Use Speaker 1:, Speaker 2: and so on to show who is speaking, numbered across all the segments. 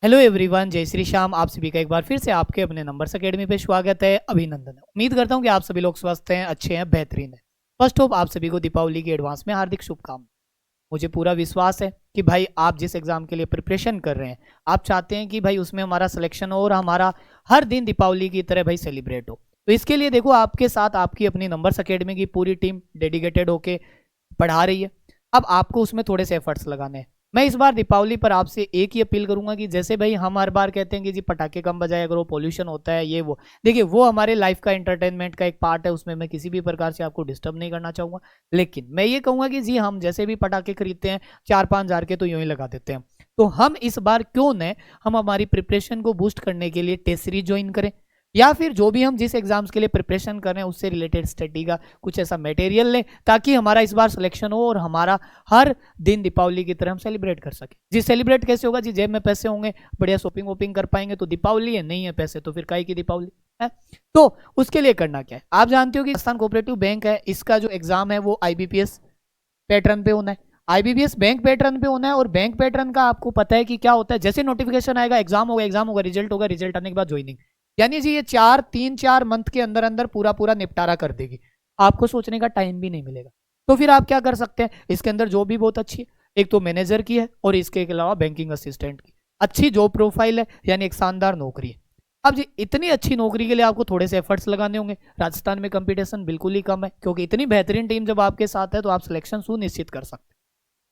Speaker 1: Hello everyone, जय श्री श्याम। आप सभी का एक बार फिर से आपके अपने नंबर्स एकेडमी पे स्वागत है, अभिनंदन है। उम्मीद करता हूँ कि आप सभी लोग स्वस्थ हैं, अच्छे हैं, बेहतरीन है। फर्स्ट ऑफ आप सभी को दीपावली की एडवांस में हार्दिक शुभकामनाएं। मुझे पूरा विश्वास है कि भाई आप जिस एग्जाम के लिए प्रिपरेशन कर रहे हैं, आप चाहते हैं कि भाई उसमें हमारा सिलेक्शन हो और हमारा हर दिन दीपावली की तरह भाई सेलिब्रेट हो। तो इसके लिए देखो, आपके साथ आपकी अपनी नंबर्स एकेडमी की पूरी टीम डेडिकेटेड होके पढ़ा रही है। अब आपको उसमें थोड़े से एफर्ट्स लगाने हैं। मैं इस बार दीपावली पर आपसे एक ही अपील करूंगा कि जैसे भाई हम हर बार कहते हैं कि जी पटाखे कम बजाया करो, पोल्यूशन होता है, ये वो। देखिए, वो हमारे लाइफ का एंटरटेनमेंट का एक पार्ट है, उसमें मैं किसी भी प्रकार से आपको डिस्टर्ब नहीं करना चाहूंगा। लेकिन मैं ये कहूंगा कि जी हम जैसे भी पटाखे खरीदते हैं 4-5 हज़ार के, तो यूं ही लगा देते हैं। तो हम इस बार क्यों न हम हमारी प्रिपरेशन को बूस्ट करने के लिए टेस्ट सीरीज ज्वाइन करें, या फिर जो भी हम जिस एग्जाम्स के लिए प्रिपरेशन कर रहे हैं उससे रिलेटेड स्टडी का कुछ ऐसा मटेरियल लें, ताकि हमारा इस बार सिलेक्शन हो और हमारा हर दिन दीपावली की तरह हम सेलिब्रेट कर सके। जी सेलिब्रेट कैसे होगा? जी जेब में पैसे होंगे, बढ़िया शॉपिंग वॉपिंग कर पाएंगे तो दीपावली है, नहीं है पैसे तो फिर काहे की दीपावली है। तो उसके लिए करना क्या है, आप जानते हो कि राजस्थान कोऑपरेटिव बैंक है, इसका जो एग्जाम है वो आईबीपीएस पैटर्न पे होना है। आईबीपीएस बैंक पैटर्न पे होना है, और बैंक पैटर्न का आपको पता है कि क्या होता है। जैसे नोटिफिकेशन आएगा, एग्जाम होगा, रिजल्ट होगा, रिजल्ट आने के बाद ज्वाइनिंग। यानी जी ये 4 मंथ के अंदर अंदर पूरा पूरा निपटारा कर देगी, आपको सोचने का टाइम भी नहीं मिलेगा। तो फिर आप क्या कर सकते हैं, इसके अंदर जॉब भी बहुत अच्छी है। एक तो मैनेजर की है और इसके अलावा बैंकिंग असिस्टेंट की अच्छी जॉब प्रोफाइल है, यानी एक शानदार नौकरी है। अब जी इतनी अच्छी नौकरी के लिए आपको थोड़े से एफर्ट्स लगाने होंगे। राजस्थान में कंपटीशन बिल्कुल ही कम है, क्योंकि इतनी बेहतरीन टीम जब आपके साथ है तो आप सिलेक्शन सुनिश्चित कर सकते हैं।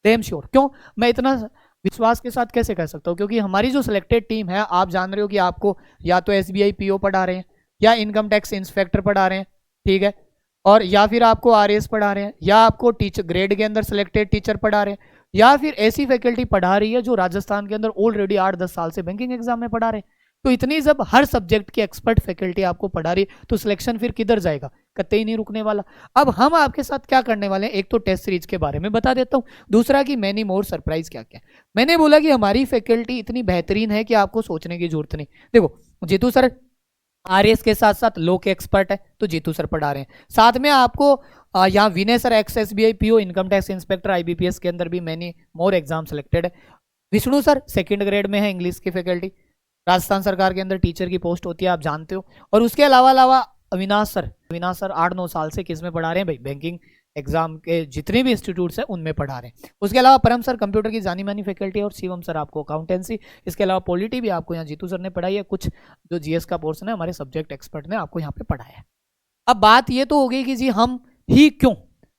Speaker 1: Damn sure. क्यों मैं इतना विश्वास के साथ कैसे कह सकता हूँ? क्योंकि हमारी जो सिलेक्टेड टीम है, आप जान रहे हो कि आपको या तो एसबीआई पीओ पढ़ा रहे हैं, या इनकम टैक्स इंस्पेक्टर पढ़ा रहे हैं, ठीक है, और या फिर आपको आरएस पढ़ा रहे हैं, या आपको टीचर ग्रेड के अंदर सिलेक्टेड टीचर पढ़ा रहे हैं, या फिर ऐसी फैकल्टी पढ़ा रही है जो राजस्थान के अंदर ऑलरेडी 8-10 साल से बैंकिंग एग्जाम में पढ़ा रहे हैं। तो इतनी जब हर सब्जेक्ट की एक्सपर्ट फैकल्टी आपको पढ़ा रही है, तो सिलेक्शन फिर किधर जाएगा? कतई नहीं रुकने वाला। अब हम आपके साथ क्या करने वाले हैं, एक तो टेस्ट सीरीज के बारे में बता देता हूं, दूसरा कि मैनी मोर सरप्राइज क्या क्या। मैंने बोला कि हमारी फैकल्टी इतनी बेहतरीन है कि आपको सोचने की जरूरत नहीं। देखो, जीतू सर आरएस के साथ साथ लो के एक्सपर्ट है, तो जीतू सर पढ़ा रहे हैं। साथ में आपको यहाँ Vinay sir ex SBI PO, income tax inspector, IBPS के अंदर भी मैनी मोर एग्जाम सिलेक्टेड है। विष्णु सर सेकंड ग्रेड में है, इंग्लिश की फैकल्टी, राजस्थान सरकार के अंदर टीचर की पोस्ट होती है, आप जानते हो। और उसके अलावा अविनाश सर 8-9 साल से किस में पढ़ा रहे हैं भाई? बैंकिंग एग्जाम के जितने भी इंस्टीट्यूट्स हैं उनमें पढ़ा रहे हैं। उसके अलावा परम सर कंप्यूटर की जानी मानी फैकल्टी, और शिवम सर आपको अकाउंटेंसी। इसके अलावा पॉलिटी भी आपको यहाँ जीतू सर ने पढ़ाई है। कुछ जो जीएस का पोर्सन है हमारे सब्जेक्ट एक्सपर्ट ने आपको यहाँ पे पढ़ाया है। अब बात ये तो हो गई कि जी हम ही क्यों,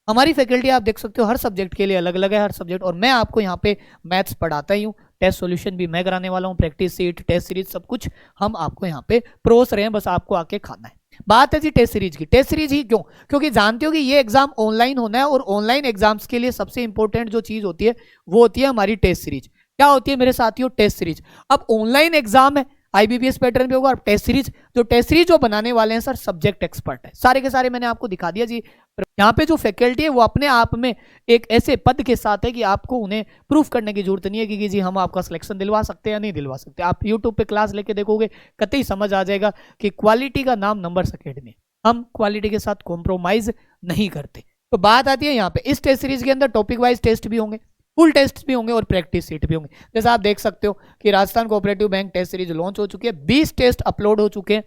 Speaker 1: हमारी फैकल्टी आप देख सकते हो हर सब्जेक्ट के लिए अलग अलग है, हर सब्जेक्ट। और मैं आपको यहाँ पे मैथ्स पढ़ाता ही हूँ, टेस्ट सॉल्यूशन भी मैं कराने वाला हूँ, प्रैक्टिस सीट, टेस्ट सीरीज, सब कुछ हम आपको यहाँ पे परोस रहे हैं, बस आपको आके खाना है। बात है जी टेस्ट सीरीज की। टेस्ट सीरीज ही क्यों? क्योंकि जानते हो कि ये एग्जाम ऑनलाइन होना है, और ऑनलाइन एग्जाम्स के लिए सबसे इंपॉर्टेंट जो चीज होती है वो होती है हमारी टेस्ट सीरीज। क्या होती है मेरे साथियों? Test series. अब ऑनलाइन एग्जाम है, आईबीपीएस पैटर्न पे होगा, और टेस्ट सीरीज जो बनाने वाले हैं सर सब्जेक्ट एक्सपर्ट है, सारे के सारे मैंने आपको दिखा दिया जी। यहाँ पे जो फैकल्टी है वो अपने आप में एक ऐसे पद के साथ है कि आपको उन्हें प्रूफ करने की जरूरत नहीं है कि जी हम आपका सिलेक्शन दिलवा सकते हैं या नहीं दिलवा सकते। आप यूट्यूब पे क्लास लेके देखोगे, कतई समझ आ जाएगा कि क्वालिटी का नाम नंबर्स एकेडमी, हम क्वालिटी के साथ कॉम्प्रोमाइज नहीं करते। तो बात आती है यहाँ पे, इस टेस्ट सीरीज के अंदर टॉपिक वाइज टेस्ट भी होंगे, फुल टेस्ट भी होंगे, और प्रैक्टिस सीट भी होंगे। जैसा आप देख सकते हो कि Rajasthan cooperative bank test series launch हो चुकी है, 20 टेस्ट अपलोड हो चुके हैं।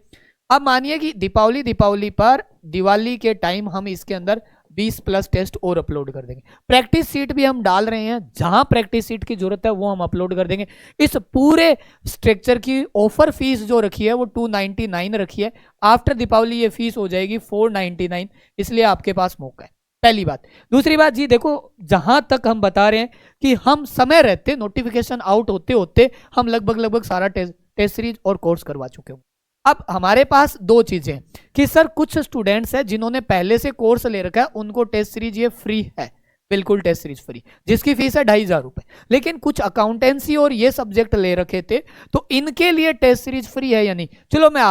Speaker 1: अब मानिए कि दीपावली पर दिवाली के टाइम हम इसके अंदर 20+ टेस्ट और अपलोड कर देंगे। प्रैक्टिस सीट भी हम डाल रहे हैं, जहां प्रैक्टिस सीट की जरूरत है वो हम अपलोड कर देंगे। इस पूरे स्ट्रक्चर की ऑफर फीस जो रखी है वो 299 रखी है। आफ्टर दीपावली ये फीस हो जाएगी 499, इसलिए आपके पास मौका है, पहली बात। दूसरी बात जी देखो, जहां तक हम बता रहे हैं कि हम समय रहते नोटिफिकेशन आउट होते होते हम लगभग सारा टेस्ट सीरीज और कोर्स करवा चुके होंगे। अब हमारे पास दो चीजें हैं कि सर कुछ स्टूडेंट्स हैं जिन्होंने पहले से कोर्स ले रखा है, उनको टेस्ट सीरीज ये फ्री है, बिल्कुल टेस्ट सीरीज फ्री, जिसकी फीस है 2500 रुपए। लेकिन कुछ अकाउंटेंसी और ये सब्जेक्ट ले रखे थे, तो इनके लिए टेस्ट सीरीज फ्री है या नहीं? चलो मैं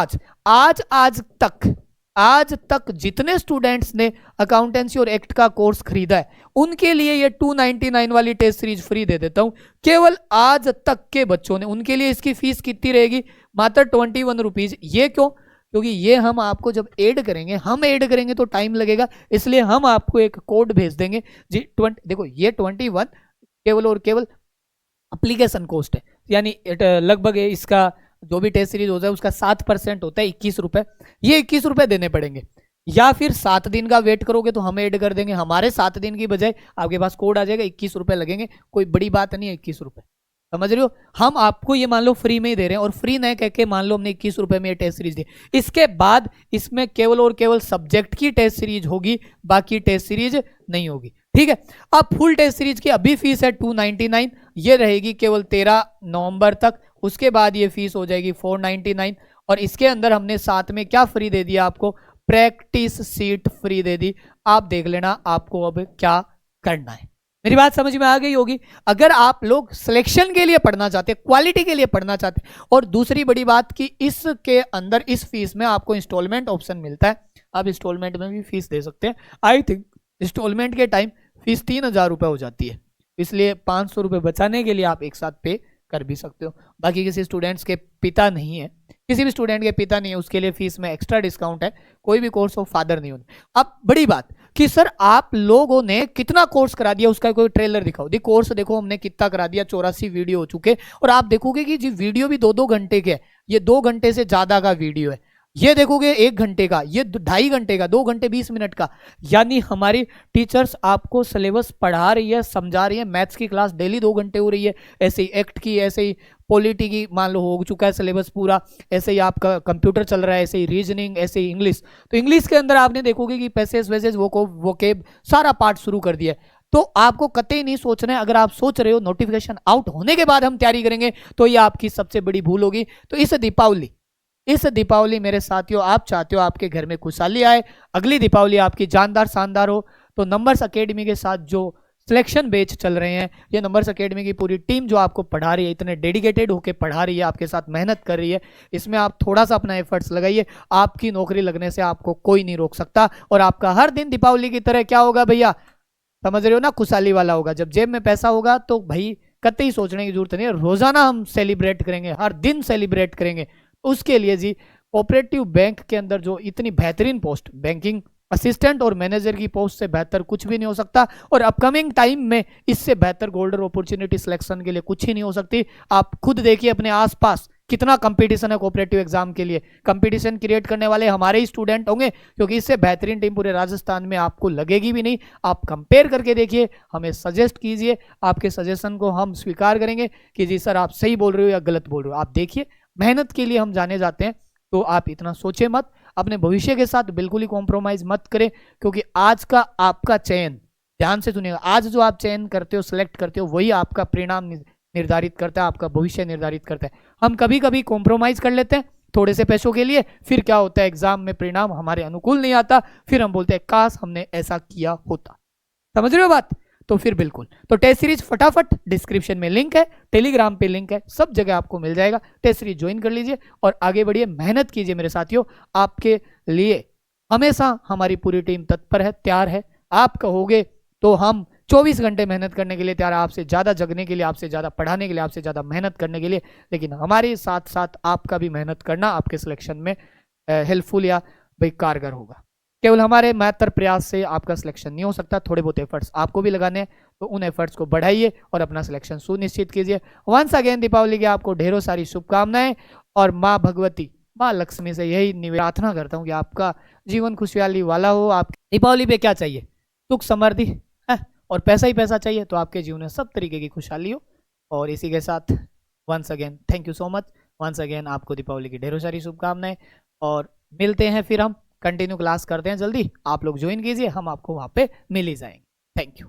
Speaker 1: आज तक जितने स्टूडेंट्स ने अकाउंटेंसी और एक्ट का कोर्स खरीदा है उनके लिए ये 299 वाली टेस्ट सीरीज फ्री दे देता हूं। केवल आज तक के बच्चों ने, उनके लिए इसकी फीस कितनी रहेगी? मात्र 21 रुपीज। ये क्यों? क्योंकि ये हम आपको जब ऐड करेंगे तो टाइम लगेगा, इसलिए हम आपको एक कोड भेज देंगे जी। देखो ये 21 केवल और केवल एप्लीकेशन कॉस्ट है, यानी लगभग इसका जो भी टेस्ट सीरीज होता है उसका 7% होता है 21 रुपए, ये 21 रुपए देने पड़ेंगे। या फिर 7 दिन का वेट करोगे तो हम ऐड कर देंगे, हमारे 7 दिन की बजाय आपके पास कोड आ जाएगा, 21 रुपए लगेंगे, कोई बड़ी बात नहीं है 21 रुपए, समझ रहे हो। हम आपको ये मान लो फ्री में ही दे रहे हैं, और फ्री नहीं कह के मान लो हमने 21 रुपए में ये टेस्ट सीरीज दी। इसके बाद इसमें केवल और केवल सब्जेक्ट की टेस्ट सीरीज होगी, बाकी टेस्ट सीरीज नहीं होगी, ठीक है। अब फुल टेस्ट सीरीज की अभी फीस है 299, ये रहेगी केवल 13 नवंबर तक, उसके बाद ये फीस हो जाएगी 499। और इसके अंदर हमने साथ में क्या फ्री दे दिया आपको, प्रैक्टिस सीट फ्री दे दी। आप देख लेना आपको अब क्या करना है, मेरी बात समझ में आ गई होगी। अगर आप लोग सिलेक्शन के लिए पढ़ना चाहते, क्वालिटी के लिए पढ़ना चाहते, और दूसरी बड़ी बात कि इसके अंदर इस फीस में आपको इंस्टॉलमेंट ऑप्शन मिलता है, आप इंस्टॉलमेंट में भी फीस दे सकते हैं। आई थिंक इंस्टॉलमेंट के टाइम फीस 3000 रुपये हो जाती है, इसलिए 500 रुपये बचाने के लिए आप एक साथ पे कर भी सकते हो। बाकी किसी स्टूडेंट्स के पिता नहीं है, किसी भी स्टूडेंट के पिता नहीं है, उसके लिए फीस में एक्स्ट्रा डिस्काउंट है, कोई भी कोर्स ऑफ फादर नहीं होता। अब बड़ी बात कि सर आप लोगों ने कितना कोर्स करा दिया, उसका कोई ट्रेलर दिखाओ। दी कोर्स देखो हमने कितना करा दिया, 84 वीडियो हो चुके, और आप देखोगे कि जी वीडियो भी 2-2 घंटे के, ये 2 घंटे से ज्यादा का वीडियो है, ये देखोगे 1 घंटे का, ये 2.5 घंटे का, 2 घंटे 20 मिनट का। यानी हमारी टीचर्स आपको सिलेबस पढ़ा रही है, समझा रही है। मैथ्स की क्लास डेली 2 घंटे हो रही है, ऐसे ही एक्ट की, ऐसे ही पॉलिटी की मान लो हो चुका है सिलेबस पूरा, ऐसे ही आपका कंप्यूटर चल रहा है, ऐसे ही रीजनिंग, ऐसे ही इंग्लिश। तो इंग्लिश के अंदर आपने देखोगे कि पैसेज वैसेज वोकेब सारा पार्ट शुरू कर दिया है। तो आपको कतई नहीं सोचना है। अगर आप सोच रहे हो नोटिफिकेशन आउट होने के बाद हम तैयारी करेंगे, तो ये आपकी सबसे बड़ी भूल होगी। तो इस दीपावली मेरे साथियों, आप चाहते हो आपके घर में खुशहाली आए, अगली दीपावली आपकी जानदार शानदार हो, तो नंबर्स एकेडमी के साथ जो सिलेक्शन बैच चल रहे हैं, ये नंबर्स एकेडमी की पूरी टीम जो आपको पढ़ा रही है, इतने डेडिकेटेड होकर पढ़ा रही है, आपके साथ मेहनत कर रही है, इसमें आप थोड़ा सा अपना एफर्ट्स लगाइए, आपकी नौकरी लगने से आपको कोई नहीं रोक सकता। और आपका हर दिन दीपावली की तरह क्या होगा भैया, समझ रहे हो ना, खुशहाली वाला होगा। जब जेब में पैसा होगा तो भाई कतई सोचने की जरूरत नहीं है, रोजाना हम सेलिब्रेट करेंगे, हर दिन सेलिब्रेट करेंगे। उसके लिए जी कोऑपरेटिव बैंक के अंदर जो इतनी बेहतरीन पोस्ट, बैंकिंग असिस्टेंट और मैनेजर की पोस्ट से बेहतर कुछ भी नहीं हो सकता, और अपकमिंग टाइम में इससे बेहतर गोल्डन अपॉर्चुनिटी सिलेक्शन के लिए कुछ ही नहीं हो सकती। आप खुद देखिए अपने आसपास कितना कंपटीशन है कोऑपरेटिव एग्जाम के लिए। कंपटीशन क्रिएट करने वाले हमारे ही स्टूडेंट होंगे, क्योंकि इससे बेहतरीन टीम पूरे राजस्थान में आपको लगेगी भी नहीं। आप कंपेयर करके देखिए, हमें सजेस्ट कीजिए, आपके सजेशन को हम स्वीकार करेंगे कि जी सर आप सही बोल रहे हो या गलत बोल रहे हो। आप देखिए, मेहनत के लिए हम जाने जाते हैं, तो आप इतना सोचे मत, अपने भविष्य के साथ बिल्कुल ही कॉम्प्रोमाइज मत करें, क्योंकि आज का आपका चयन, ध्यान से सुनिएगा, आज जो आप चयन करते हो, सिलेक्ट करते हो, वही आपका परिणाम निर्धारित करता है, आपका भविष्य निर्धारित करता है। हम कभी कभी कॉम्प्रोमाइज कर लेते हैं थोड़े से पैसों के लिए, फिर क्या होता है, एग्जाम में परिणाम हमारे अनुकूल नहीं आता, फिर हम बोलते हैं काश हमने ऐसा किया होता। समझ रहे हो बात? तो फिर बिल्कुल, तो टेस्ट सीरीज फटाफट डिस्क्रिप्शन में लिंक है, टेलीग्राम पे लिंक है, सब जगह आपको मिल जाएगा। टेस्ट सीरीज ज्वाइन कर लीजिए और आगे बढ़िए, मेहनत कीजिए मेरे साथियों। आपके लिए हमेशा हमारी पूरी टीम तत्पर है, तैयार है। आप कहोगे तो हम 24 घंटे मेहनत करने के लिए तैयार है, आपसे ज़्यादा जगने के लिए, आपसे ज़्यादा पढ़ाने के लिए, आपसे ज़्यादा मेहनत करने के लिए। लेकिन हमारे साथ साथ आपका भी मेहनत करना आपके सिलेक्शन में हेल्पफुल या भाई कारगर होगा। केवल हमारे महत्तर प्रयास से आपका सिलेक्शन नहीं हो सकता, थोड़े बहुत एफर्ट्स आपको भी लगाने हैं, तो उन एफर्ट्स को बढ़ाइए और अपना सिलेक्शन सुनिश्चित कीजिए। वंस अगेन दीपावली की आपको ढेरों सारी शुभकामनाएं, और माँ भगवती, माँ लक्ष्मी से यही प्रार्थना करता हूँ कि आपका जीवन खुशहाली वाला हो। आप दीपावली पे क्या चाहिए, सुख समृद्धि है और पैसा ही पैसा चाहिए, तो आपके जीवन में सब तरीके की खुशहाली हो। और इसी के साथ once again thank you so much, once again आपको दीपावली की ढेरों सारी शुभकामनाएं, और मिलते हैं फिर हम कंटिन्यू क्लास करते हैं जल्दी। आप लोग ज्वाइन कीजिए, हम आपको वहाँ पे मिल ही जाएंगे। Thank you.